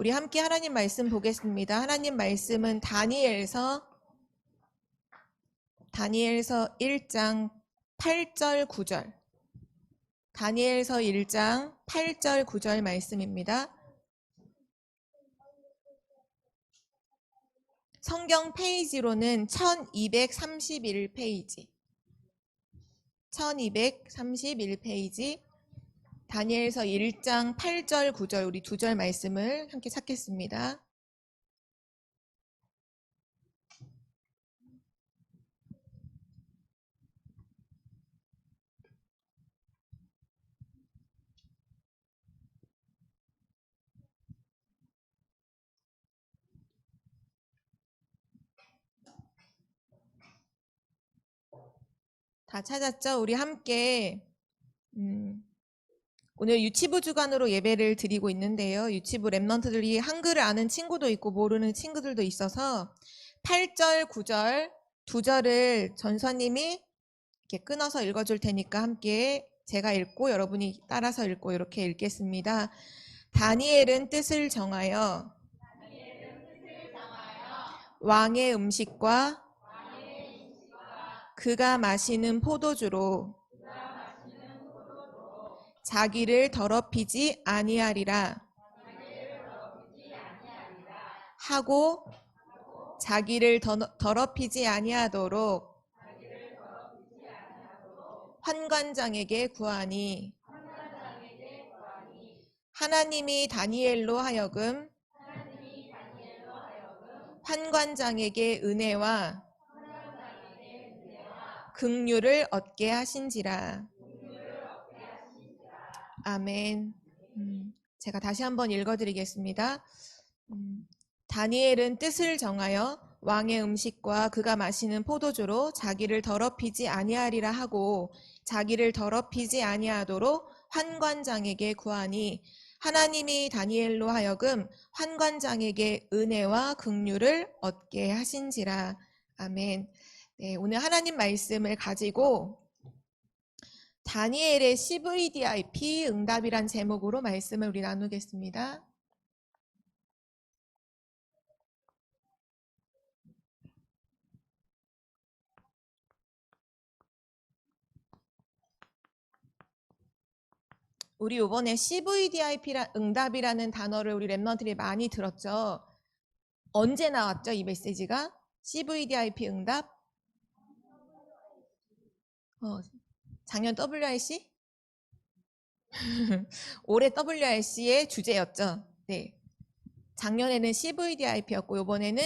우리 함께 하나님 말씀 보겠습니다. 하나님 말씀은 다니엘서 1장 8절 9절. 다니엘서 1장 8절 9절 말씀입니다. 성경 페이지로는 1231페이지. 1231페이지. 다니엘서 1장 8절 9절 우리 두 절 말씀을 함께 찾겠습니다. 다 찾았죠? 우리 함께 오늘 유치부 주간으로 예배를 드리고 있는데요. 유치부 랩런트들이 한글을 아는 친구도 있고 모르는 친구들도 있어서 8절, 9절 두 절을 전사님이 이렇게 끊어서 읽어줄 테니까 함께 제가 읽고 여러분이 따라서 읽고 이렇게 읽겠습니다. 다니엘은 뜻을 정하여 왕의 음식과 그가 마시는 포도주로 자기를 더럽히지 아니하리라 하고 자기를 더럽히지 아니하도록 환관장에게 구하니 하나님이 다니엘로 하여금 환관장에게 은혜와 긍휼을 얻게 하신지라. 아멘. 제가 다시 한번 읽어드리겠습니다. 다니엘은 뜻을 정하여 왕의 음식과 그가 마시는 포도주로 자기를 더럽히지 아니하리라 하고 자기를 더럽히지 아니하도록 환관장에게 구하니 하나님이 다니엘로 하여금 환관장에게 은혜와 긍휼을 얻게 하신지라. 아멘. 네, 오늘 하나님 말씀을 가지고 다니엘의 CVDIP 응답이란 제목으로 말씀을 우리 나누겠습니다. 우리 이번에 CVDIP 응답이라는 단어를 우리 랩런트들이 많이 들었죠. 언제 나왔죠, 이 메시지가? CVDIP 응답? 작년 WRC? 올해 WRC의 주제였죠. 네. 작년에는 CVDIP였고 이번에는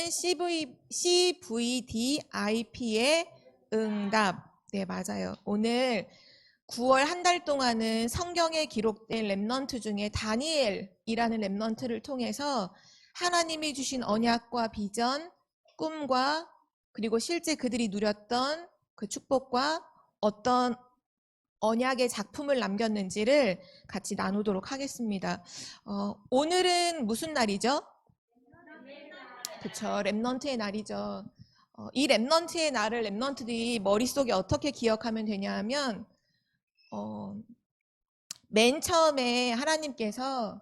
CVDIP의 응답. 네, 맞아요. 오늘 9월 한 달 동안은 성경에 기록된 랩넌트 중에 다니엘이라는 랩넌트를 통해서 하나님이 주신 언약과 비전, 꿈과 그리고 실제 그들이 누렸던 그 축복과 어떤 언약의 작품을 남겼는지를 같이 나누도록 하겠습니다. 오늘은 무슨 날이죠? 그쵸, 랩넌트의 날이죠. 이 랩넌트의 날을 랩넌트들이 머릿속에 어떻게 기억하면 되냐 하면 맨 처음에 하나님께서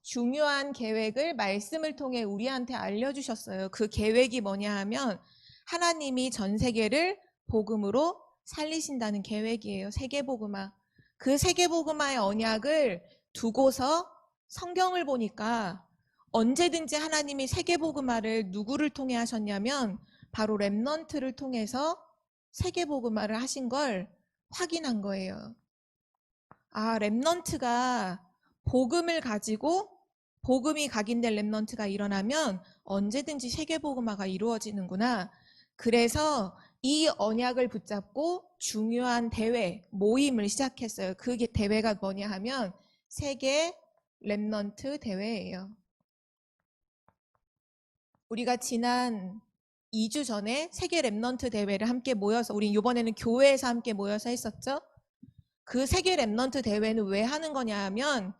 중요한 계획을 말씀을 통해 우리한테 알려주셨어요. 그 계획이 뭐냐 하면 하나님이 전 세계를 복음으로 살리신다는 계획이에요. 세계복음화. 그 세계복음화의 언약을 두고서 성경을 보니까 언제든지 하나님이 세계복음화를 누구를 통해 하셨냐면 바로 랩넌트를 통해서 세계복음화를 하신 걸 확인한 거예요. 아, 랩넌트가 복음을 가지고 복음이 각인된 랩넌트가 일어나면 언제든지 세계복음화가 이루어지는구나. 그래서 이 언약을 붙잡고 중요한 대회, 모임을 시작했어요. 그 대회가 뭐냐 하면 세계 랩넌트 대회예요. 우리가 지난 2주 전에 세계 랩넌트 대회를 함께 모여서 우리 이번에는 교회에서 함께 모여서 했었죠. 그 세계 랩넌트 대회는 왜 하는 거냐 하면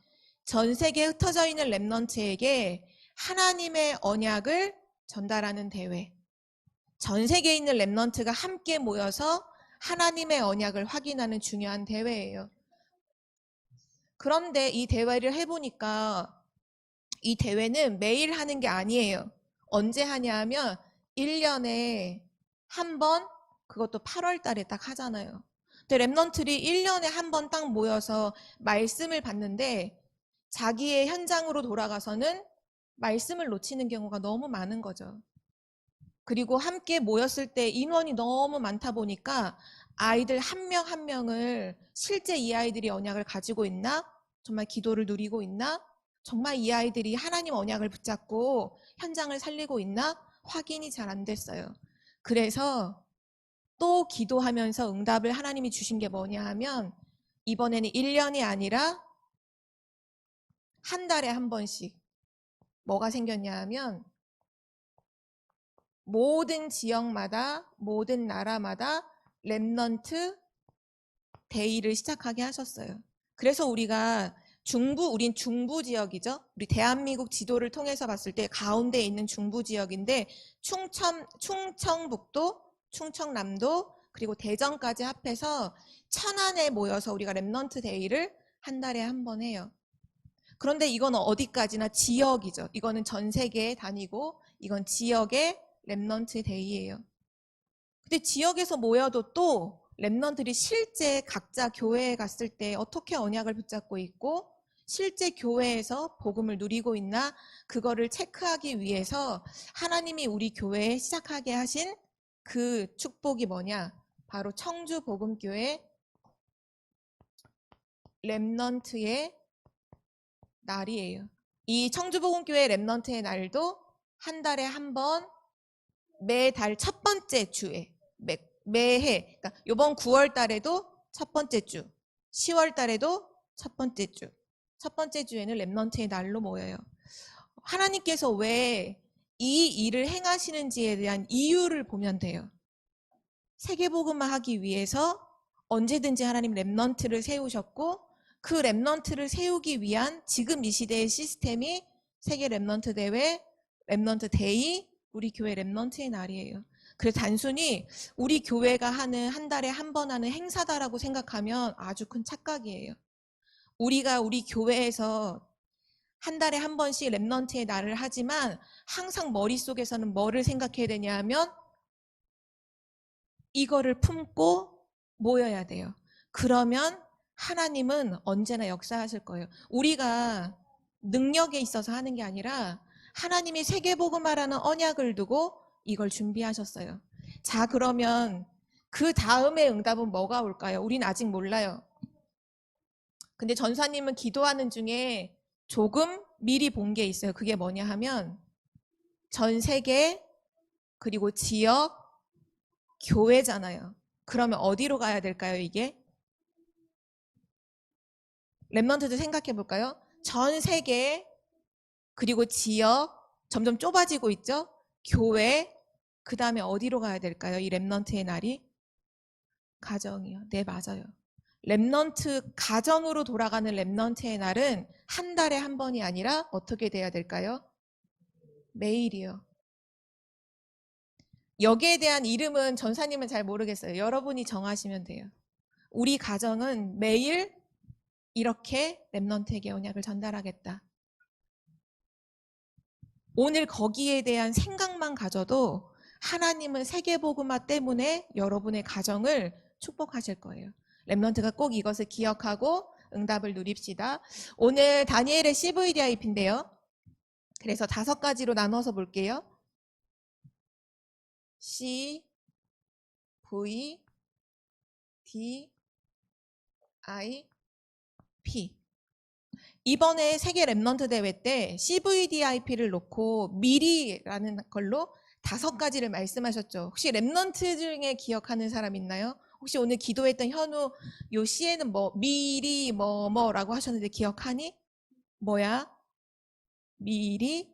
전 세계에 흩어져 있는 랩넌트에게 하나님의 언약을 전달하는 대회. 전 세계에 있는 랩넌트가 함께 모여서 하나님의 언약을 확인하는 중요한 대회예요. 그런데 이 대회를 해보니까 이 대회는 매일 하는 게 아니에요. 언제 하냐 하면 1년에 한 번, 그것도 8월 달에 딱 하잖아요. 근데 랩런트들이 1년에 한 번 딱 모여서 말씀을 받는데 자기의 현장으로 돌아가서는 말씀을 놓치는 경우가 너무 많은 거죠. 그리고 함께 모였을 때 인원이 너무 많다 보니까 아이들 한 명 한 명을 실제 이 아이들이 언약을 가지고 있나? 정말 기도를 누리고 있나? 정말 이 아이들이 하나님 언약을 붙잡고 현장을 살리고 있나? 확인이 잘 안 됐어요. 그래서 또 기도하면서 응답을 하나님이 주신 게 뭐냐 하면 이번에는 1년이 아니라 한 달에 한 번씩 뭐가 생겼냐 하면 모든 지역마다 모든 나라마다 랩넌트 데이를 시작하게 하셨어요. 그래서 우리가 우린 중부 지역이죠. 우리 대한민국 지도를 통해서 봤을 때 가운데에 있는 중부 지역인데 충청북도, 충청남도 그리고 대전까지 합해서 천안에 모여서 우리가 랩넌트 데이를 한 달에 한 번 해요. 그런데 이건 어디까지나 지역이죠. 이거는 전 세계에 다니고 이건 지역의 랩넌트 데이예요. 근데 지역에서 모여도 또 랩넌트들이 실제 각자 교회에 갔을 때 어떻게 언약을 붙잡고 있고 실제 교회에서 복음을 누리고 있나 그거를 체크하기 위해서 하나님이 우리 교회에 시작하게 하신 그 축복이 뭐냐? 바로 청주복음교회 랩넌트의 날이에요. 이 청주복음교회 랩넌트의 날도 한 달에 한 번 매달 첫 번째 주에 매해 그러니까 이번 9월 달에도 첫 번째 주 10월 달에도 첫 번째 주 첫 번째 주에는 랩넌트의 날로 모여요. 하나님께서 왜 이 일을 행하시는지에 대한 이유를 보면 돼요. 세계복음화 하기 위해서 언제든지 하나님 랩넌트를 세우셨고 그 랩넌트를 세우기 위한 지금 이 시대의 시스템이 세계 랩넌트 대회, 랩넌트 데이, 우리 교회 랩넌트의 날이에요. 그래서 단순히 우리 교회가 하는 한 달에 한 번 하는 행사다라고 생각하면 아주 큰 착각이에요. 우리가 우리 교회에서 한 달에 한 번씩 랩넌트의 날을 하지만 항상 머릿속에서는 뭐를 생각해야 되냐 하면 이거를 품고 모여야 돼요. 그러면 하나님은 언제나 역사하실 거예요. 우리가 능력에 있어서 하는 게 아니라 하나님이 세계복음화라는 언약을 두고 이걸 준비하셨어요. 자, 그러면 그 다음에 응답은 뭐가 올까요? 우린 아직 몰라요. 근데 전사님은 기도하는 중에 조금 미리 본 게 있어요. 그게 뭐냐 하면 전 세계 그리고 지역 교회잖아요. 그러면 어디로 가야 될까요, 이게? 랩넌트들 생각해 볼까요? 전 세계 그리고 지역 점점 좁아지고 있죠? 교회 그 다음에 어디로 가야 될까요? 이 랩넌트의 날이? 가정이요. 네, 맞아요. 랩넌트 가정으로 돌아가는 랩넌트의 날은 한 달에 한 번이 아니라 어떻게 돼야 될까요? 매일이요. 여기에 대한 이름은 전사님은 잘 모르겠어요. 여러분이 정하시면 돼요. 우리 가정은 매일 이렇게 랩넌트에게 언약을 전달하겠다. 오늘 거기에 대한 생각만 가져도 하나님은 세계복음화 때문에 여러분의 가정을 축복하실 거예요. 랩넌트가 꼭 이것을 기억하고 응답을 누립시다. 오늘 다니엘의 CVDIP인데요. 그래서 5가지로 나눠서 볼게요. C, V, D, I, P. 이번에 세계 랩넌트 대회 때 CVDIP를 놓고 미리라는 걸로 5가지를 말씀하셨죠. 혹시 랩넌트 중에 기억하는 사람 있나요? 혹시 오늘 기도했던 현우 요 C에는 뭐 미리 뭐라고 하셨는데 기억하니? 뭐야? 미리?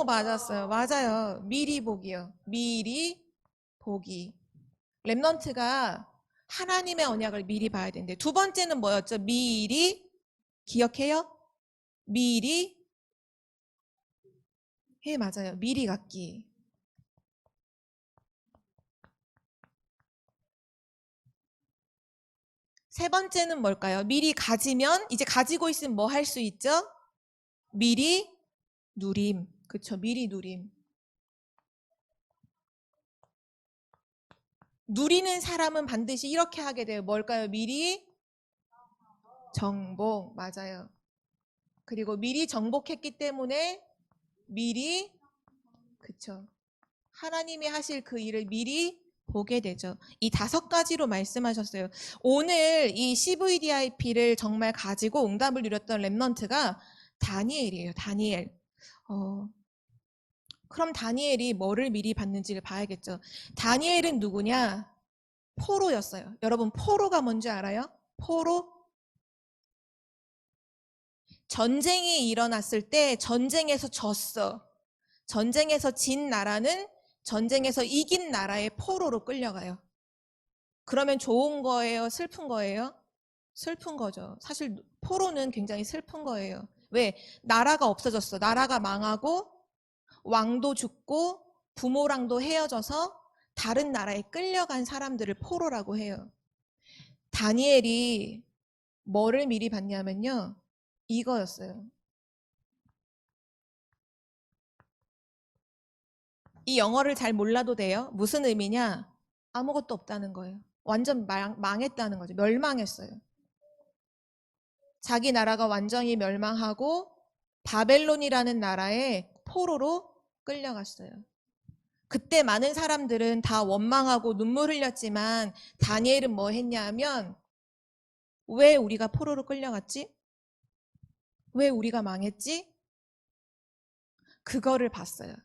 맞았어요. 맞아요. 미리 보기요. 미리 보기. 랩넌트가 하나님의 언약을 미리 봐야 되는데 두 번째는 뭐였죠? 미리 기억해요? 미리 맞아요. 미리 갖기. 세 번째는 뭘까요? 미리 가지면 이제 가지고 있으면 뭐 할 수 있죠? 미리 누림. 그쵸? 미리 누림. 누리는 사람은 반드시 이렇게 하게 돼요. 뭘까요? 미리 정복. 맞아요. 그리고 미리 정복했기 때문에 미리 그쵸? 하나님이 하실 그 일을 미리 보게 되죠. 이 5가지로 말씀하셨어요. 오늘 이 CVDIP를 정말 가지고 응답을 누렸던 렘넌트가 다니엘이에요. 다니엘. 그럼 다니엘이 뭐를 미리 받는지를 봐야겠죠. 다니엘은 누구냐? 포로였어요. 여러분 포로가 뭔지 알아요? 포로? 전쟁이 일어났을 때 전쟁에서 졌어. 전쟁에서 진 나라는 전쟁에서 이긴 나라의 포로로 끌려가요. 그러면 좋은 거예요? 슬픈 거예요? 슬픈 거죠. 사실 포로는 굉장히 슬픈 거예요. 왜? 나라가 없어졌어. 나라가 망하고 왕도 죽고 부모랑도 헤어져서 다른 나라에 끌려간 사람들을 포로라고 해요. 다니엘이 뭐를 미리 봤냐면요. 이거였어요. 이 영어를 잘 몰라도 돼요. 무슨 의미냐? 아무것도 없다는 거예요. 완전 망했다는 거죠. 멸망했어요. 자기 나라가 완전히 멸망하고 바벨론이라는 나라에 포로로 끌려갔어요. 그때 많은 사람들은 다 원망하고 눈물 흘렸지만 다니엘은 뭐 했냐 하면 왜 우리가 포로로 끌려갔지? 왜 우리가 망했지? 그거를 봤어요.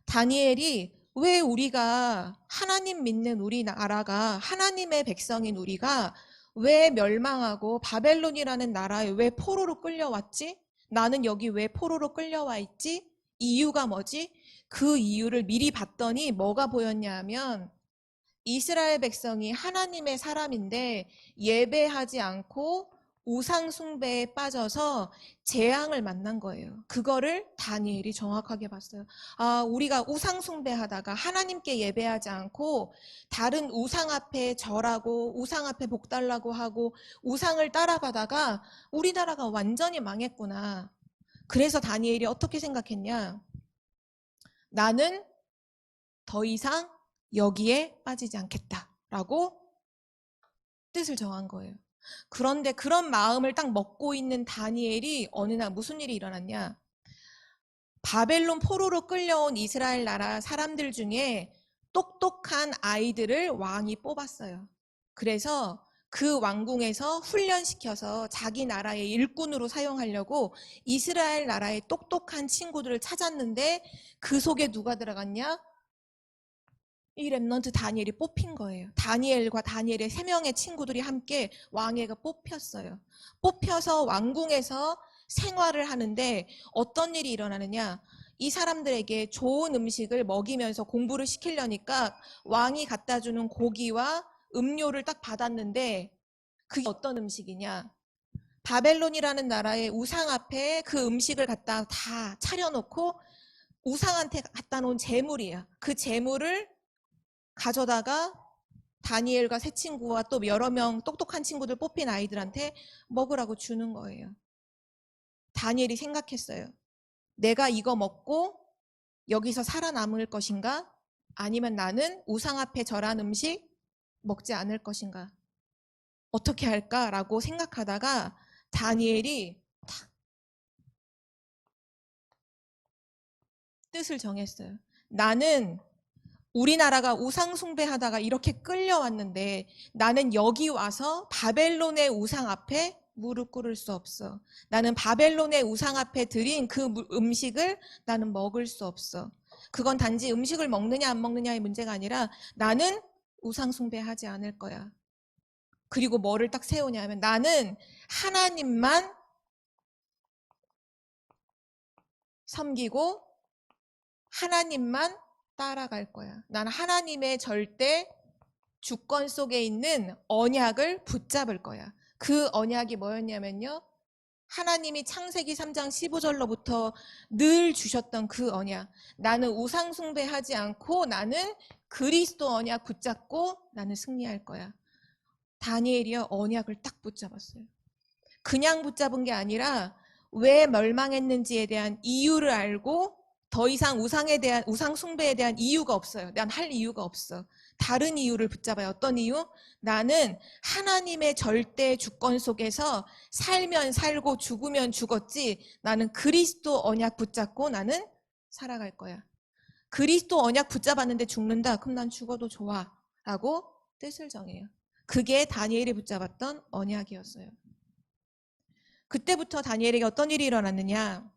다니엘이 왜 우리가 하나님 믿는 우리 나라가 하나님의 백성인 우리가 왜 멸망하고 바벨론이라는 나라에 왜 포로로 끌려왔지? 나는 여기 왜 포로로 끌려와 있지? 이유가 뭐지? 그 이유를 미리 봤더니 뭐가 보였냐 하면 이스라엘 백성이 하나님의 사람인데 예배하지 않고 우상 숭배에 빠져서 재앙을 만난 거예요. 그거를 다니엘이 정확하게 봤어요. 아, 우리가 우상 숭배하다가 하나님께 예배하지 않고 다른 우상 앞에 절하고 우상 앞에 복 달라고 하고 우상을 따라가다가 우리나라가 완전히 망했구나. 그래서 다니엘이 어떻게 생각했냐? 나는 더 이상 여기에 빠지지 않겠다라고 뜻을 정한 거예요. 그런데 그런 마음을 딱 먹고 있는 다니엘이 어느 날 무슨 일이 일어났냐? 바벨론 포로로 끌려온 이스라엘 나라 사람들 중에 똑똑한 아이들을 왕이 뽑았어요. 그래서 그 왕궁에서 훈련시켜서 자기 나라의 일꾼으로 사용하려고 이스라엘 나라의 똑똑한 친구들을 찾았는데 그 속에 누가 들어갔냐? 이 렘넌트 다니엘이 뽑힌 거예요. 다니엘과 다니엘의 3명의 친구들이 함께 왕회가 뽑혔어요. 뽑혀서 왕궁에서 생활을 하는데 어떤 일이 일어나느냐? 이 사람들에게 좋은 음식을 먹이면서 공부를 시키려니까 왕이 갖다 주는 고기와 음료를 딱 받았는데 그게 어떤 음식이냐? 바벨론이라는 나라의 우상 앞에 그 음식을 갖다 다 차려놓고 우상한테 갖다 놓은 재물이에요. 그 재물을 가져다가 다니엘과 세 친구와 또 여러 명 똑똑한 친구들 뽑힌 아이들한테 먹으라고 주는 거예요. 다니엘이 생각했어요. 내가 이거 먹고 여기서 살아남을 것인가? 아니면 나는 우상 앞에 절한 음식 먹지 않을 것인가? 어떻게 할까라고 생각하다가 다니엘이 뜻을 정했어요. 나는 우리나라가 우상 숭배하다가 이렇게 끌려왔는데 나는 여기 와서 바벨론의 우상 앞에 무릎 꿇을 수 없어. 나는 바벨론의 우상 앞에 드린 그 음식을 나는 먹을 수 없어. 그건 단지 음식을 먹느냐 안 먹느냐의 문제가 아니라 나는 우상 숭배하지 않을 거야. 그리고 뭐를 딱 세우냐면 나는 하나님만 섬기고 하나님만 따라갈 거야. 난 하나님의 절대 주권 속에 있는 언약을 붙잡을 거야. 그 언약이 뭐였냐면요. 하나님이 창세기 3장 15절로부터 늘 주셨던 그 언약. 나는 우상 숭배하지 않고 나는 그리스도 언약 붙잡고 나는 승리할 거야. 다니엘이요, 언약을 딱 붙잡았어요. 그냥 붙잡은 게 아니라 왜 멸망했는지에 대한 이유를 알고 더 이상 우상 숭배에 대한 이유가 없어요. 난 할 이유가 없어. 다른 이유를 붙잡아요. 어떤 이유? 나는 하나님의 절대 주권 속에서 살면 살고 죽으면 죽었지, 나는 그리스도 언약 붙잡고 나는 살아갈 거야. 그리스도 언약 붙잡았는데 죽는다? 그럼 난 죽어도 좋아 라고 뜻을 정해요. 그게 다니엘이 붙잡았던 언약이었어요. 그때부터 다니엘에게 어떤 일이 일어났느냐?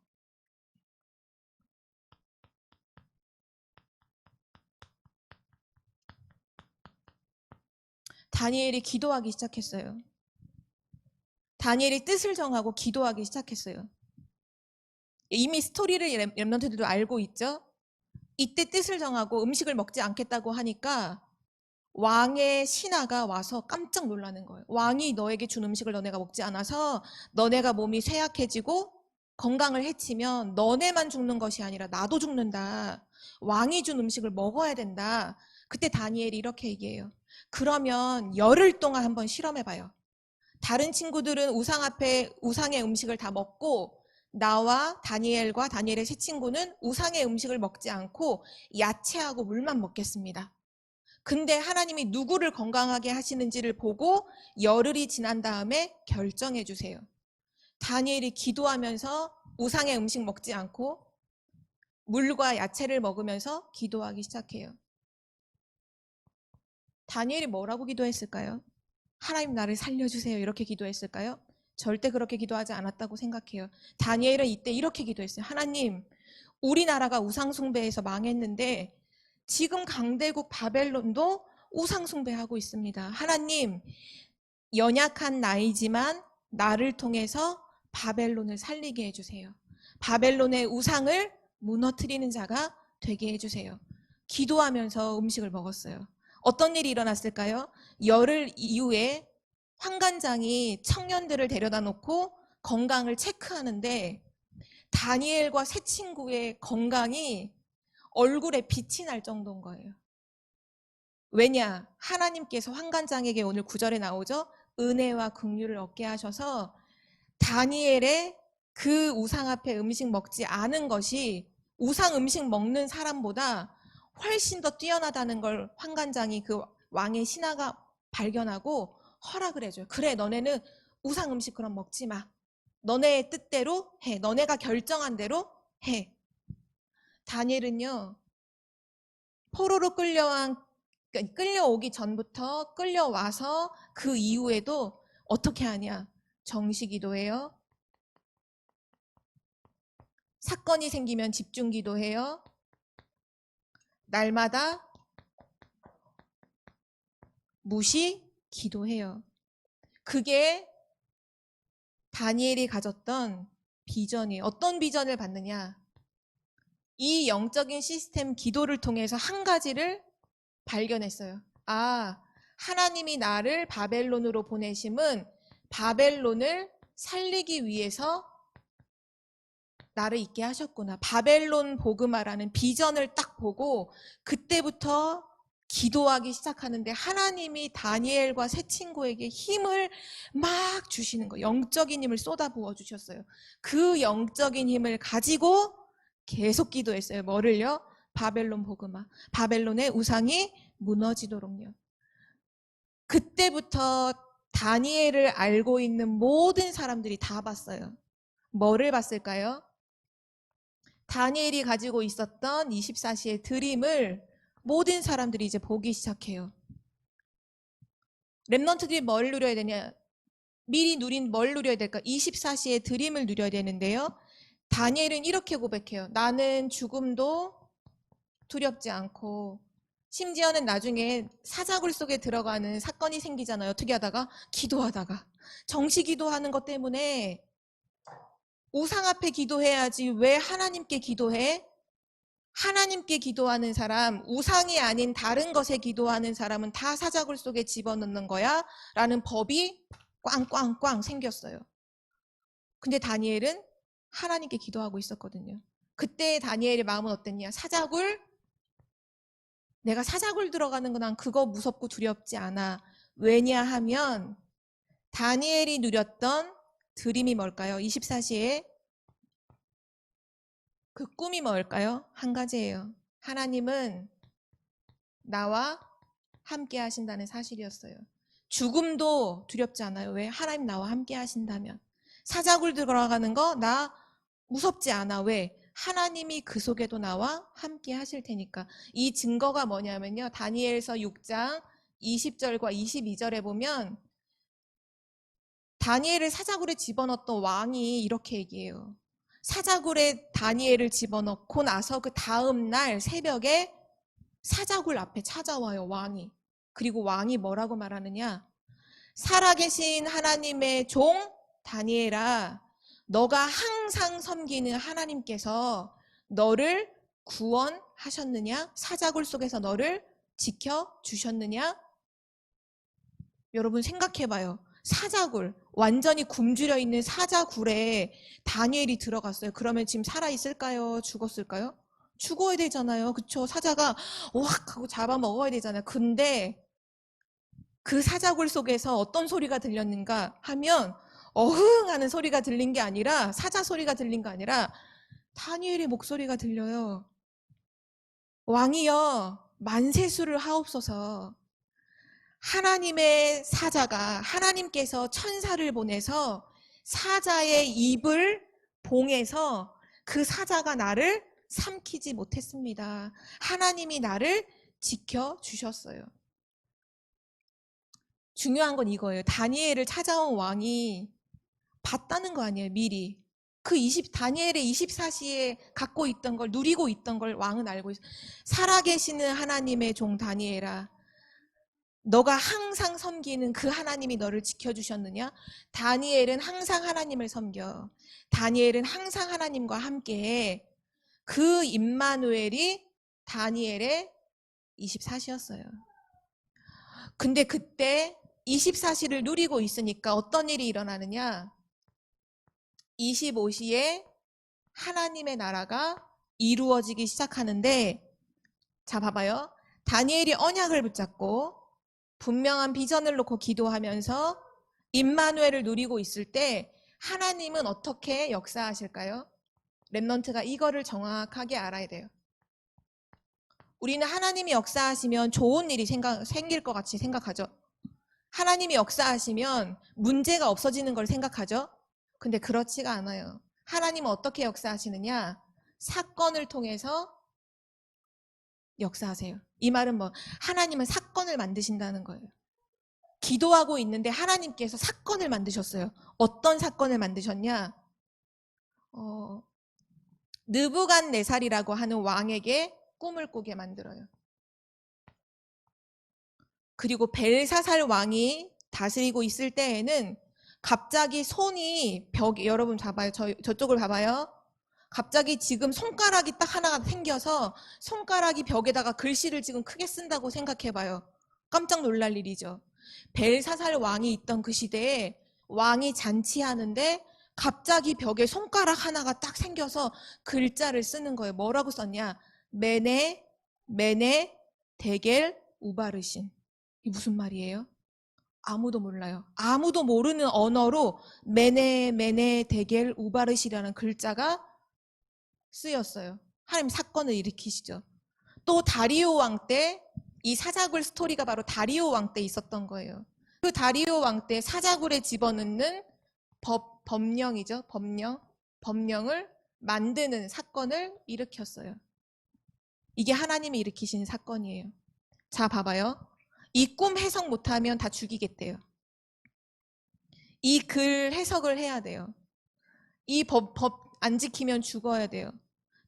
다니엘이 기도하기 시작했어요. 다니엘이 뜻을 정하고 기도하기 시작했어요. 이미 스토리를 렘넌트들도 알고 있죠? 이때 뜻을 정하고 음식을 먹지 않겠다고 하니까 왕의 신하가 와서 깜짝 놀라는 거예요. 왕이 너에게 준 음식을 너네가 먹지 않아서 너네가 몸이 쇠약해지고 건강을 해치면 너네만 죽는 것이 아니라 나도 죽는다. 왕이 준 음식을 먹어야 된다. 그때 다니엘이 이렇게 얘기해요. 그러면 열흘 동안 한번 실험해봐요. 다른 친구들은 우상 앞에 우상의 음식을 다 먹고 나와 다니엘과 다니엘의 세 친구는 우상의 음식을 먹지 않고 야채하고 물만 먹겠습니다. 근데 하나님이 누구를 건강하게 하시는지를 보고 열흘이 지난 다음에 결정해 주세요. 다니엘이 기도하면서 우상의 음식 먹지 않고 물과 야채를 먹으면서 기도하기 시작해요. 다니엘이 뭐라고 기도했을까요? 하나님 나를 살려주세요 이렇게 기도했을까요? 절대 그렇게 기도하지 않았다고 생각해요. 다니엘은 이때 이렇게 기도했어요. 하나님, 우리나라가 우상숭배에서 망했는데 지금 강대국 바벨론도 우상숭배하고 있습니다. 하나님, 연약한 나이지만 나를 통해서 바벨론을 살리게 해주세요. 바벨론의 우상을 무너뜨리는 자가 되게 해주세요. 기도하면서 음식을 먹었어요. 어떤 일이 일어났을까요? 열흘 이후에 환관장이 청년들을 데려다 놓고 건강을 체크하는데 다니엘과 세 친구의 건강이 얼굴에 빛이 날 정도인 거예요. 왜냐? 하나님께서 환관장에게 오늘 9절에 나오죠. 은혜와 긍휼을 얻게 하셔서 다니엘의 그 우상 앞에 음식 먹지 않은 것이 우상 음식 먹는 사람보다 훨씬 더 뛰어나다는 걸 환관장이 그 왕의 신하가 발견하고 허락을 해줘요. 그래, 너네는 우상 음식 그럼 먹지 마. 너네의 뜻대로 해. 너네가 결정한 대로 해. 다니엘은요, 포로로 끌려오기 전부터 끌려와서 그 이후에도 어떻게 하냐? 정시기도해요. 사건이 생기면 집중기도해요. 날마다 무시기도해요. 그게 다니엘이 가졌던 비전이에요. 어떤 비전을 받느냐? 이 영적인 시스템 기도를 통해서 한 가지를 발견했어요. 아, 하나님이 나를 바벨론으로 보내심은 바벨론을 살리기 위해서 나를 있게 하셨구나. 바벨론 복음화라는 비전을 딱 보고 그때부터 기도하기 시작하는데 하나님이 다니엘과 세 친구에게 힘을 막 주시는 거예요. 영적인 힘을 쏟아부어 주셨어요. 그 영적인 힘을 가지고 계속 기도했어요. 뭐를요? 바벨론 복음화. 바벨론의 우상이 무너지도록요. 그때부터 다니엘을 알고 있는 모든 사람들이 다 봤어요. 뭐를 봤을까요? 다니엘이 가지고 있었던 24시의 드림을 모든 사람들이 이제 보기 시작해요. 렘넌트들이 뭘 누려야 되냐? 미리 누린 뭘 누려야 될까? 24시의 드림을 누려야 되는데요. 다니엘은 이렇게 고백해요. 나는 죽음도 두렵지 않고, 심지어는 나중에 사자굴 속에 들어가는 사건이 생기잖아요. 어떻게 하다가? 기도하다가. 정시 기도하는 것 때문에 우상 앞에 기도해야지 왜 하나님께 기도해? 하나님께 기도하는 사람, 우상이 아닌 다른 것에 기도하는 사람은 다 사자굴 속에 집어넣는 거야 라는 법이 꽝꽝꽝 생겼어요. 근데 다니엘은 하나님께 기도하고 있었거든요. 그때 다니엘의 마음은 어땠냐? 사자굴? 내가 사자굴 들어가는 건 난 그거 무섭고 두렵지 않아. 왜냐하면 다니엘이 누렸던 드림이 뭘까요? 24시에 그 꿈이 뭘까요? 한 가지예요. 하나님은 나와 함께 하신다는 사실이었어요. 죽음도 두렵지 않아요. 왜? 하나님 나와 함께 하신다면. 사자굴 들어가는 거 나 무섭지 않아. 왜? 하나님이 그 속에도 나와 함께 하실 테니까. 이 증거가 뭐냐면요. 다니엘서 6장 20절과 22절에 보면 다니엘을 사자굴에 집어넣었던 왕이 이렇게 얘기해요. 사자굴에 다니엘을 집어넣고 나서 그 다음 날 새벽에 사자굴 앞에 찾아와요, 왕이. 그리고 왕이 뭐라고 말하느냐? 살아계신 하나님의 종 다니엘아, 너가 항상 섬기는 하나님께서 너를 구원하셨느냐? 사자굴 속에서 너를 지켜주셨느냐? 여러분 생각해봐요. 사자굴, 완전히 굶주려 있는 사자굴에 다니엘이 들어갔어요. 그러면 지금 살아있을까요? 죽었을까요? 죽어야 되잖아요. 그쵸? 사자가 오악 하고 잡아먹어야 되잖아요. 근데 그 사자굴 속에서 어떤 소리가 들렸는가 하면 어흥 하는 소리가 들린 게 아니라 사자 소리가 들린 게 아니라 다니엘의 목소리가 들려요. 왕이여 만세수를 하옵소서. 하나님의 사자가 하나님께서 천사를 보내서 사자의 입을 봉해서 그 사자가 나를 삼키지 못했습니다. 하나님이 나를 지켜주셨어요. 중요한 건 이거예요. 다니엘을 찾아온 왕이 봤다는 거 아니에요, 미리. 다니엘의 24시에 갖고 있던 걸, 누리고 있던 걸 왕은 알고 있어요. 살아계시는 하나님의 종 다니엘아, 너가 항상 섬기는 그 하나님이 너를 지켜주셨느냐? 다니엘은 항상 하나님을 섬겨. 다니엘은 항상 하나님과 함께해. 그 임마누엘이 다니엘의 24시였어요. 근데 그때 24시를 누리고 있으니까 어떤 일이 일어나느냐? 25시에 하나님의 나라가 이루어지기 시작하는데, 자 봐봐요. 다니엘이 언약을 붙잡고 분명한 비전을 놓고 기도하면서 임마누엘을 누리고 있을 때 하나님은 어떻게 역사하실까요? 렘넌트가 이거를 정확하게 알아야 돼요. 우리는 하나님이 역사하시면 좋은 일이 생길 것 같이 생각하죠. 하나님이 역사하시면 문제가 없어지는 걸 생각하죠. 근데 그렇지가 않아요. 하나님은 어떻게 역사하시느냐? 사건을 통해서 역사하세요. 이 말은 하나님은 사건을 만드신다는 거예요. 기도하고 있는데 하나님께서 사건을 만드셨어요. 어떤 사건을 만드셨냐? 느부갓네살이라고 하는 왕에게 꿈을 꾸게 만들어요. 그리고 벨사살 왕이 다스리고 있을 때에는 갑자기 손이 벽에, 여러분 봐봐요. 저쪽을 봐봐요. 갑자기 지금 손가락이 딱 하나가 생겨서 손가락이 벽에다가 글씨를 지금 크게 쓴다고 생각해봐요. 깜짝 놀랄 일이죠. 벨사살 왕이 있던 그 시대에 왕이 잔치하는데 갑자기 벽에 손가락 하나가 딱 생겨서 글자를 쓰는 거예요. 뭐라고 썼냐? 메네 데겔 우바르신. 이게 무슨 말이에요? 아무도 몰라요. 아무도 모르는 언어로 메네 데겔 우바르시라는 글자가 쓰였어요. 하나님 사건을 일으키시죠. 또 다리오 왕 때 이 사자굴 스토리가 바로 다리오 왕 때 있었던 거예요. 그 다리오 왕 때 사자굴에 집어넣는 법령이죠. 법령을 만드는 사건을 일으켰어요. 이게 하나님이 일으키신 사건이에요. 자, 봐봐요. 이 꿈 해석 못하면 다 죽이겠대요. 이 글 해석을 해야 돼요. 이 법 안 지키면 죽어야 돼요.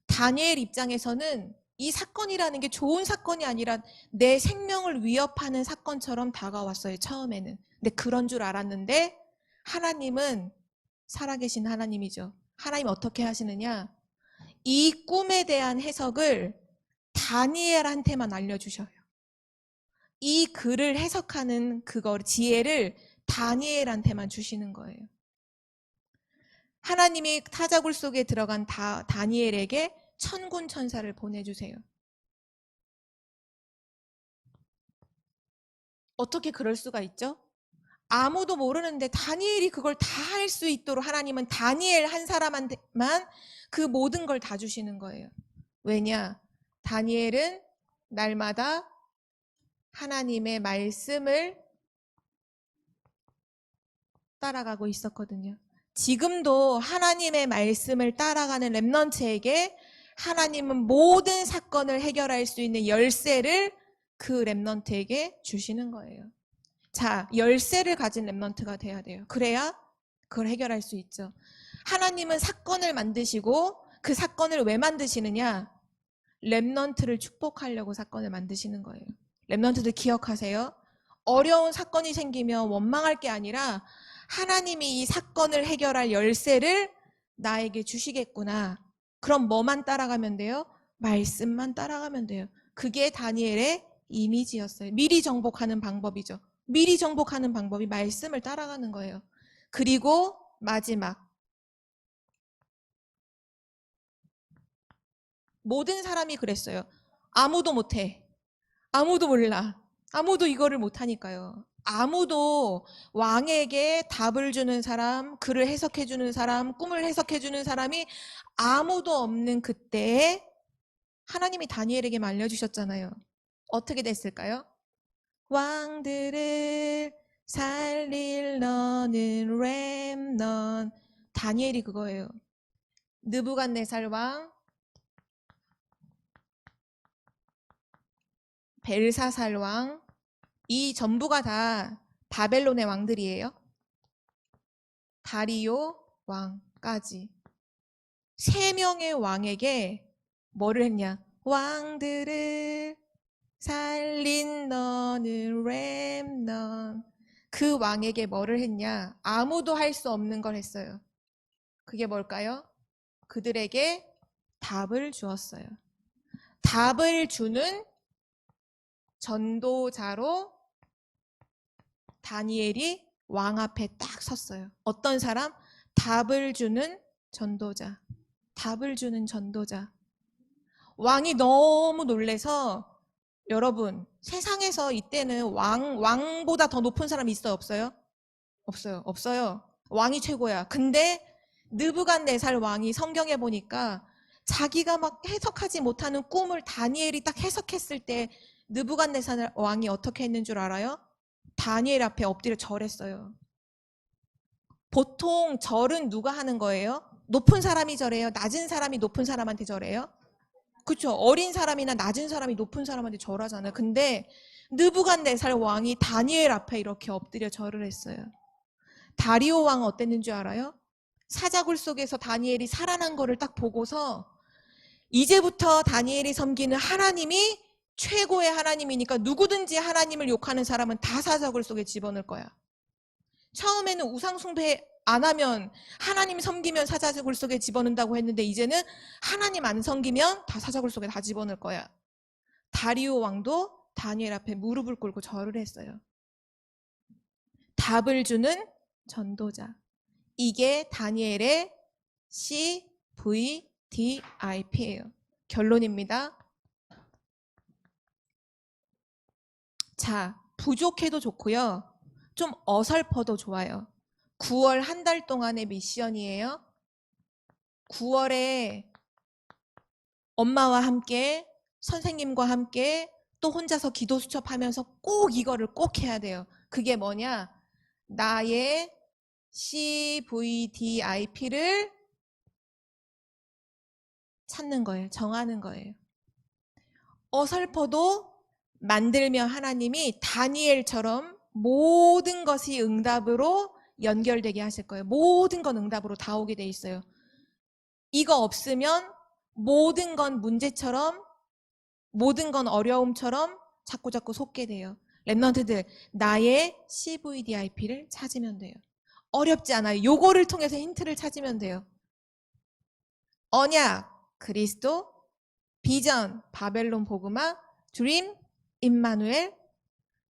다니엘 입장에서는 이 사건이라는 게 좋은 사건이 아니라 내 생명을 위협하는 사건처럼 다가왔어요, 처음에는. 근데 그런 줄 알았는데 하나님은 살아계신 하나님이죠. 하나님 어떻게 하시느냐? 이 꿈에 대한 해석을 다니엘한테만 알려주셔요. 이 글을 해석하는 지혜를 다니엘한테만 주시는 거예요. 하나님이 타자굴 속에 들어간 다니엘에게 천군 천사를 보내주세요. 어떻게 그럴 수가 있죠? 아무도 모르는데 다니엘이 그걸 다 할 수 있도록 하나님은 다니엘 한 사람한테만 그 모든 걸 다 주시는 거예요. 왜냐? 다니엘은 날마다 하나님의 말씀을 따라가고 있었거든요. 지금도 하나님의 말씀을 따라가는 렘넌트에게 하나님은 모든 사건을 해결할 수 있는 열쇠를 그 렘넌트에게 주시는 거예요. 자, 열쇠를 가진 렘넌트가 돼야 돼요. 그래야 그걸 해결할 수 있죠. 하나님은 사건을 만드시고 그 사건을 왜 만드시느냐? 렘넌트를 축복하려고 사건을 만드시는 거예요. 렘넌트들 기억하세요. 어려운 사건이 생기면 원망할 게 아니라 하나님이 이 사건을 해결할 열쇠를 나에게 주시겠구나. 그럼 뭐만 따라가면 돼요? 말씀만 따라가면 돼요. 그게 다니엘의 이미지였어요. 미리 정복하는 방법이죠. 미리 정복하는 방법이 말씀을 따라가는 거예요. 그리고 마지막, 모든 사람이 그랬어요. 아무도 못해. 아무도 몰라. 아무도 이거를 못하니까요. 아무도 왕에게 답을 주는 사람, 글을 해석해 주는 사람, 꿈을 해석해 주는 사람이 아무도 없는 그때에 하나님이 다니엘에게 알려주셨잖아요. 어떻게 됐을까요? 왕들을 살릴 너는 렘넌. 다니엘이 그거예요. 느부갓네살 왕, 벨사살 왕, 이 전부가 다 바벨론의 왕들이에요. 다리오 왕까지. 3명의 왕에게 뭐를 했냐? 왕들을 살린 너는 렘넌. 그 왕에게 뭐를 했냐? 아무도 할 수 없는 걸 했어요. 그게 뭘까요? 그들에게 답을 주었어요. 답을 주는 전도자로 다니엘이 왕 앞에 딱 섰어요. 어떤 사람? 답을 주는 전도자. 답을 주는 전도자. 왕이 너무 놀래서, 여러분, 세상에서 이때는 왕보다 더 높은 사람이 있어요, 없어요? 없어요. 없어요. 왕이 최고야. 근데 느부갓네살 왕이 성경에 보니까 자기가 막 해석하지 못하는 꿈을 다니엘이 딱 해석했을 때 느부갓네살 왕이 어떻게 했는 줄 알아요? 다니엘 앞에 엎드려 절했어요. 보통 절은 누가 하는 거예요? 높은 사람이 절해요? 낮은 사람이 높은 사람한테 절해요? 그렇죠. 어린 사람이나 낮은 사람이 높은 사람한테 절하잖아요. 근데 느부갓네살 왕이 다니엘 앞에 이렇게 엎드려 절을 했어요. 다리오 왕은 어땠는 줄 알아요? 사자굴 속에서 다니엘이 살아난 거를 딱 보고서 이제부터 다니엘이 섬기는 하나님이 최고의 하나님이니까 누구든지 하나님을 욕하는 사람은 다 사자굴 속에 집어넣을 거야. 처음에는 우상 숭배 안 하면, 하나님 섬기면 사자굴 속에 집어넣는다고 했는데 이제는 하나님 안 섬기면 다 사자굴 속에 다 집어넣을 거야. 다리오 왕도 다니엘 앞에 무릎을 꿇고 절을 했어요. 답을 주는 전도자. 이게 다니엘의 CVDIP예요. 결론입니다. 자, 부족해도 좋고요. 좀 어설퍼도 좋아요. 9월 한 달 동안의 미션이에요. 9월에 엄마와 함께, 선생님과 함께, 또 혼자서 기도 수첩하면서 꼭 이거를 꼭 해야 돼요. 그게 뭐냐? 나의 CVDIP를 찾는 거예요. 정하는 거예요. 어설퍼도 만들며 하나님이 다니엘처럼 모든 것이 응답으로 연결되게 하실 거예요. 모든 건 응답으로 다 오게 돼 있어요. 이거 없으면 모든 건 문제처럼, 모든 건 어려움처럼 자꾸자꾸 속게 돼요. 렘넌트들, 나의 CVDIP를 찾으면 돼요. 어렵지 않아요. 요거를 통해서 힌트를 찾으면 돼요. 언약, 그리스도, 비전, 바벨론 복음화, 드림, 임마누엘,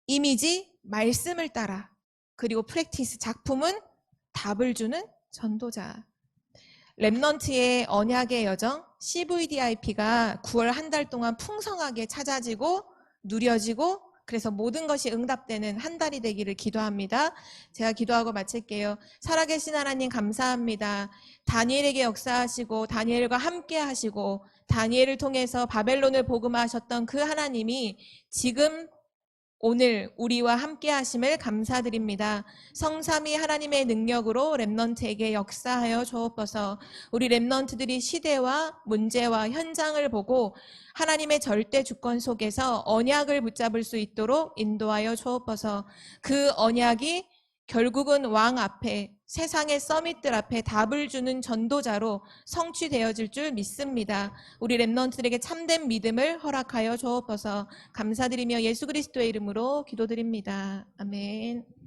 이미지, 말씀을 따라, 그리고 프랙티스, 작품은 답을 주는 전도자. 렘넌트의 언약의 여정, CVDIP가 9월 한 달 동안 풍성하게 찾아지고 누려지고 그래서 모든 것이 응답되는 한 달이 되기를 기도합니다. 제가 기도하고 마칠게요. 살아계신 하나님 감사합니다. 다니엘에게 역사하시고 다니엘과 함께 하시고 다니엘을 통해서 바벨론을 복음화하셨던 그 하나님이 지금 오늘 우리와 함께 하심을 감사드립니다. 성삼위 하나님의 능력으로 렘넌트에게 역사하여 주옵소서. 우리 렘넌트들이 시대와 문제와 현장을 보고 하나님의 절대 주권 속에서 언약을 붙잡을 수 있도록 인도하여 주옵소서. 그 언약이 결국은 왕 앞에 세상의 서밋들 앞에 답을 주는 전도자로 성취되어질 줄 믿습니다. 우리 렘넌트들에게 참된 믿음을 허락하여 주옵소서. 감사드리며 예수 그리스도의 이름으로 기도드립니다. 아멘.